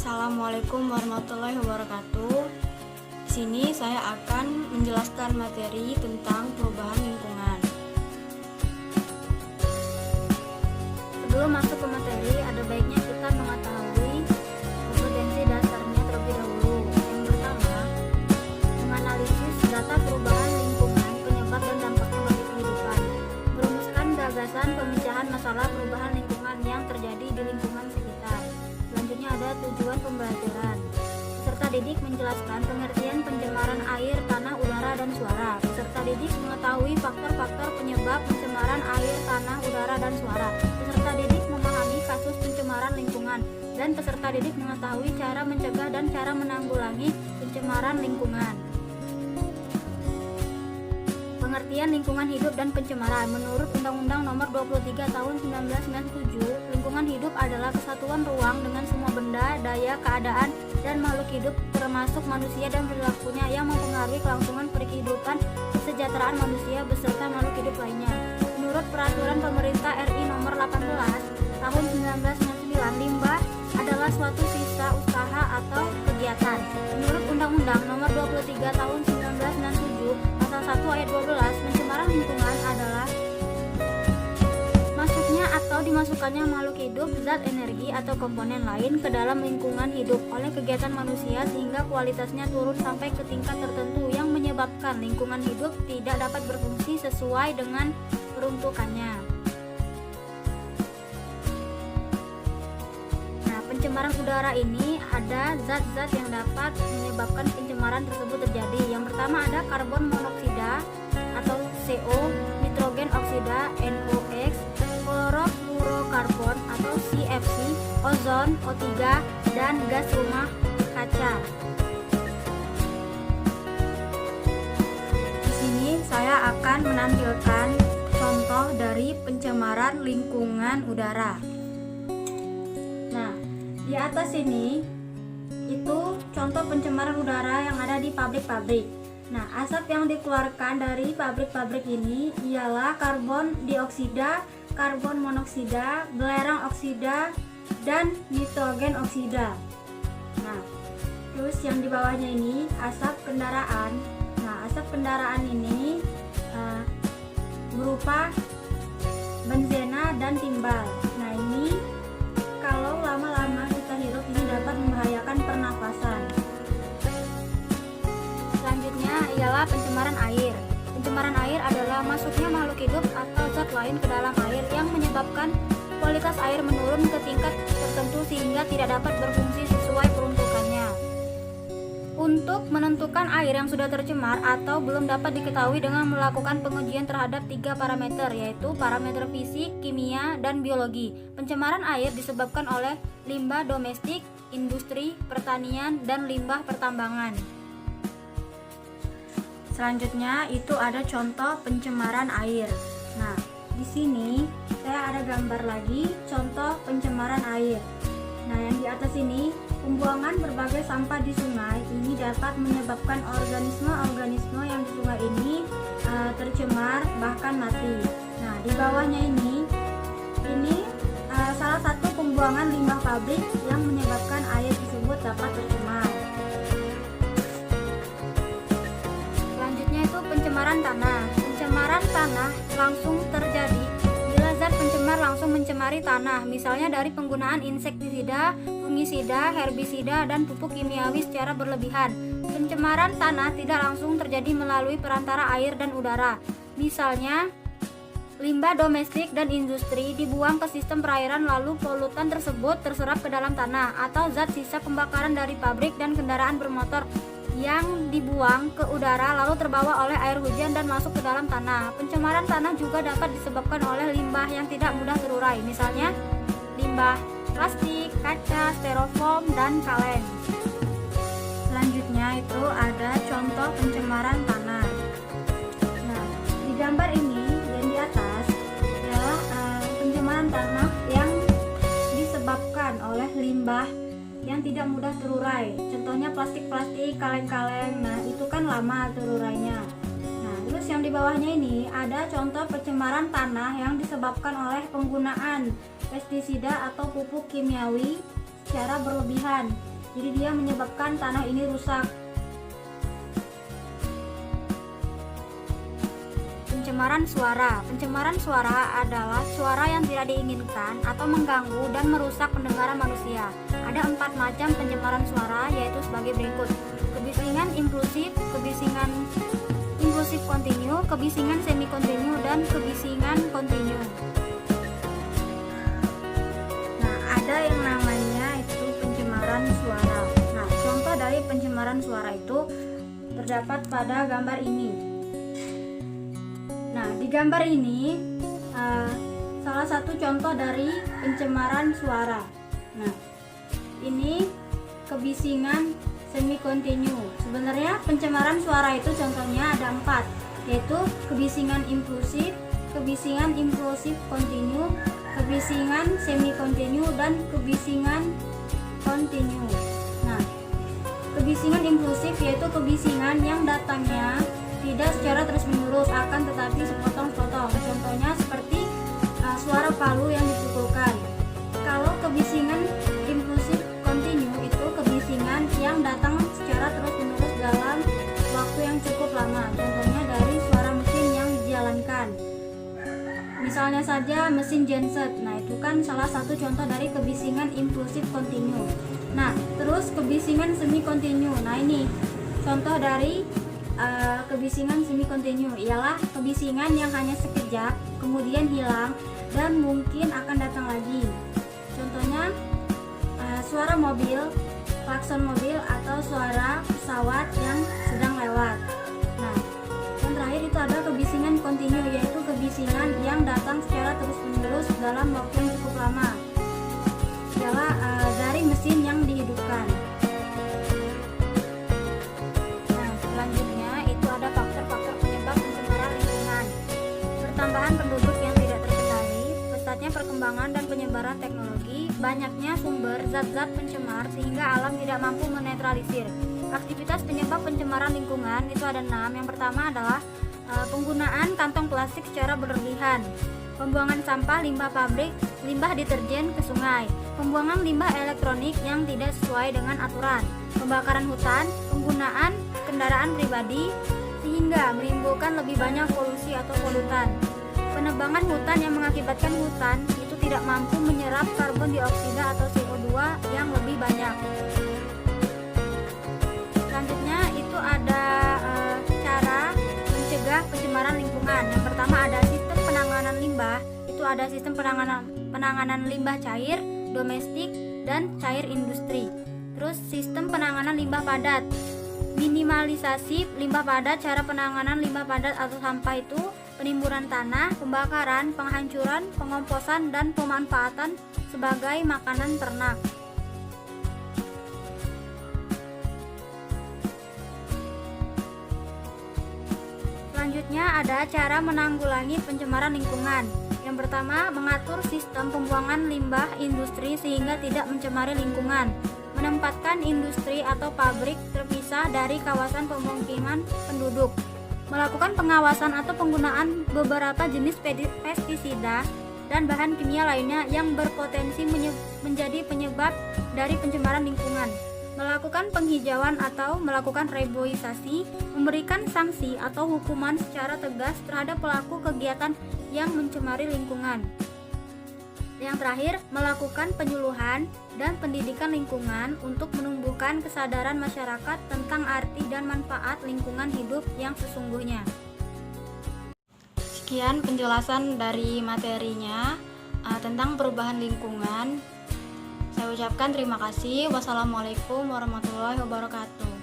Assalamualaikum warahmatullahi wabarakatuh. Di sini saya akan menjelaskan materi tentang perubahan lingkungan. Sebelum masuk ke materi, ada baiknya kita mengetahui kompetensi dasarnya terlebih dahulu. Yang pertama, menganalisis data perubahan lingkungan, penyebab dan dampaknya bagi kehidupan. Merumuskan gagasan pemecahan masalah perubahan lingkungan yang terjadi di lingkungan sekitar. Selanjutnya ada tujuan pembelajaran. Peserta didik menjelaskan pengertian pencemaran air, tanah, udara, dan suara. Peserta didik mengetahui faktor-faktor penyebab pencemaran air, tanah, udara, dan suara. Peserta didik memahami kasus pencemaran lingkungan, dan peserta didik mengetahui cara mencegah dan cara menanggulangi pencemaran lingkungan. Pengertian lingkungan hidup dan pencemaran. Menurut Undang-Undang Nomor 23 Tahun 1997, lingkungan hidup adalah kesatuan ruang dengan semua benda, daya, keadaan, dan makhluk hidup termasuk manusia dan perilakunya yang mempengaruhi kelangsungan kehidupan kesejahteraan manusia beserta makhluk hidup lainnya. Menurut Peraturan Pemerintah RI Nomor 18 Tahun 1999, limbah adalah suatu sisa usaha atau kegiatan. Menurut Undang-Undang Nomor 23 Tahun 1997 Pasal 1 Ayat 12, pencemaran lingkungan adalah masuknya atau dimasukkannya makhluk hidup, zat, energi, atau komponen lain ke dalam lingkungan hidup oleh kegiatan manusia sehingga kualitasnya turun sampai ke tingkat tertentu yang menyebabkan lingkungan hidup tidak dapat berfungsi sesuai dengan peruntukannya. Nah, pencemaran udara ini ada zat-zat yang dapat menyebabkan pencemaran tersebut terjadi. Yang pertama ada karbon monoksida atau CO, nitrogen oksida NOx, klorofluorokarbon atau CFC, ozon O3, dan gas rumah kaca. Di sini saya akan menampilkan contoh dari pencemaran lingkungan udara. Nah, di atas ini itu contoh pencemaran udara yang ada di pabrik-pabrik. Nah, asap yang dikeluarkan dari pabrik-pabrik ini ialah karbon dioksida, karbon monoksida, belerang oksida, dan nitrogen oksida. Nah, terus yang di bawahnya ini asap kendaraan. Nah, asap kendaraan ini berupa benzena dan timbal. Nah, ini kalau lama-lama kita hirup ini dapat membahayakan pernafasan. Selanjutnya ialah pencemaran air. Pencemaran air adalah masuknya makhluk hidup atau zat lain ke dalam air yang menyebabkan kualitas air menurun ke tingkat tertentu sehingga tidak dapat berfungsi sesuai peruntukannya. Untuk menentukan air yang sudah tercemar atau belum dapat diketahui dengan melakukan pengujian terhadap 3 parameter, yaitu parameter fisik, kimia, dan biologi. Pencemaran air disebabkan oleh limbah domestik, industri, pertanian, dan limbah pertambangan. Selanjutnya itu ada contoh pencemaran air. Nah, di sini saya ada gambar lagi contoh pencemaran air. Nah, yang di atas ini pembuangan berbagai sampah di sungai ini dapat menyebabkan organisme-organisme yang di sungai ini tercemar bahkan mati. Nah, di bawahnya ini salah satu pembuangan limbah pabrik yang menyebabkan air tersebut dapat tercemar. Pencemaran tanah. Pencemaran tanah langsung terjadi bila zat pencemar langsung mencemari tanah, misalnya dari penggunaan insektisida, fungisida, herbisida, dan pupuk kimiawi secara berlebihan. Pencemaran tanah tidak langsung terjadi melalui perantara air dan udara. Misalnya, limbah domestik dan industri dibuang ke sistem perairan lalu polutan tersebut terserap ke dalam tanah, atau zat sisa pembakaran dari pabrik dan kendaraan bermotor yang dibuang ke udara lalu terbawa oleh air hujan dan masuk ke dalam tanah. Pencemaran tanah juga dapat disebabkan oleh limbah yang tidak mudah terurai, misalnya limbah plastik, kaca, styrofoam, dan kaleng. Selanjutnya itu ada contoh pencemaran tanah. Nah, di gambar ini yang di atas adalah pencemaran tanah yang disebabkan oleh limbah yang tidak mudah terurai. Contohnya plastik-plastik, kaleng-kaleng. Nah, itu kan lama terurainya. Nah, terus yang di bawahnya ini ada contoh pencemaran tanah yang disebabkan oleh penggunaan pestisida atau pupuk kimiawi secara berlebihan. Jadi dia menyebabkan tanah ini rusak. Pencemaran suara. Pencemaran suara adalah suara yang tidak diinginkan atau mengganggu dan merusak pendengaran manusia. Ada 4 macam pencemaran suara, yaitu sebagai berikut: kebisingan impulsif, kebisingan impulsif kontinu, kebisingan semi kontinu, dan kebisingan kontinu. Nah, ada yang namanya itu pencemaran suara. Nah, contoh dari pencemaran suara itu terdapat pada gambar ini. Nah, di gambar ini salah satu contoh dari pencemaran suara. Nah, ini kebisingan semi kontinu. Sebenarnya pencemaran suara itu contohnya ada 4, yaitu kebisingan impulsif kontinu, kebisingan semi kontinu, dan kebisingan kontinu. Nah, kebisingan impulsif yaitu kebisingan yang datangnya tidak secara terus-menerus, akan tetapi sepotong-sepotong. Contohnya seperti suara palu yang dipukulkan. Kalau kebisingan impulsif kontinu itu kebisingan yang datang secara terus-menerus dalam waktu yang cukup lama. Contohnya dari suara mesin yang dijalankan. Misalnya saja mesin genset. Nah, itu kan salah satu contoh dari kebisingan impulsif kontinu. Nah, terus kebisingan semi kontinu. Nah, ini contoh dari kebisingan semi kontinu ialah kebisingan yang hanya sekejap kemudian hilang dan mungkin akan datang lagi. Contohnya suara mobil, klakson mobil, atau suara pesawat yang sedang lewat. Nah, yang terakhir itu ada kebisingan kontinu, yaitu kebisingan yang datang secara terus-menerus dalam waktu yang cukup lama. Ialah dari mesin yang dihidupkan. Pertambahan penduduk yang tidak terkendali, pesatnya perkembangan dan penyebaran teknologi, banyaknya sumber zat-zat pencemar sehingga alam tidak mampu menetralisir. Aktivitas penyebab pencemaran lingkungan itu ada 6. Yang pertama adalah penggunaan kantong plastik secara berlebihan, pembuangan sampah limbah pabrik, limbah deterjen ke sungai, pembuangan limbah elektronik yang tidak sesuai dengan aturan, pembakaran hutan, penggunaan kendaraan pribadi sehingga menimbulkan lebih banyak polusi atau polutan. Penebangan hutan yang mengakibatkan hutan itu tidak mampu menyerap karbon dioksida atau CO2 yang lebih banyak. Selanjutnya itu ada cara mencegah pencemaran lingkungan. Yang pertama ada sistem penanganan limbah. Itu ada sistem penanganan limbah cair, domestik, dan cair industri. Terus sistem penanganan limbah padat. Minimalisasi limbah padat. Cara penanganan limbah padat atau sampah itu penimbunan tanah, pembakaran, penghancuran, pengomposan, dan pemanfaatan sebagai makanan ternak. Selanjutnya ada cara menanggulangi pencemaran lingkungan. Yang pertama, mengatur sistem pembuangan limbah industri sehingga tidak mencemari lingkungan. Menempatkan industri atau pabrik terpisah dari kawasan pemukiman penduduk. Melakukan pengawasan atau penggunaan beberapa jenis pestisida dan bahan kimia lainnya yang berpotensi menjadi penyebab dari pencemaran lingkungan. Melakukan penghijauan atau melakukan reboisasi, memberikan sanksi atau hukuman secara tegas terhadap pelaku kegiatan yang mencemari lingkungan. Yang terakhir, melakukan penyuluhan dan pendidikan lingkungan untuk menumbuhkan kesadaran masyarakat tentang arti dan manfaat lingkungan hidup yang sesungguhnya. Sekian penjelasan dari materinya tentang perubahan lingkungan. Saya ucapkan terima kasih. Wassalamualaikum warahmatullahi wabarakatuh.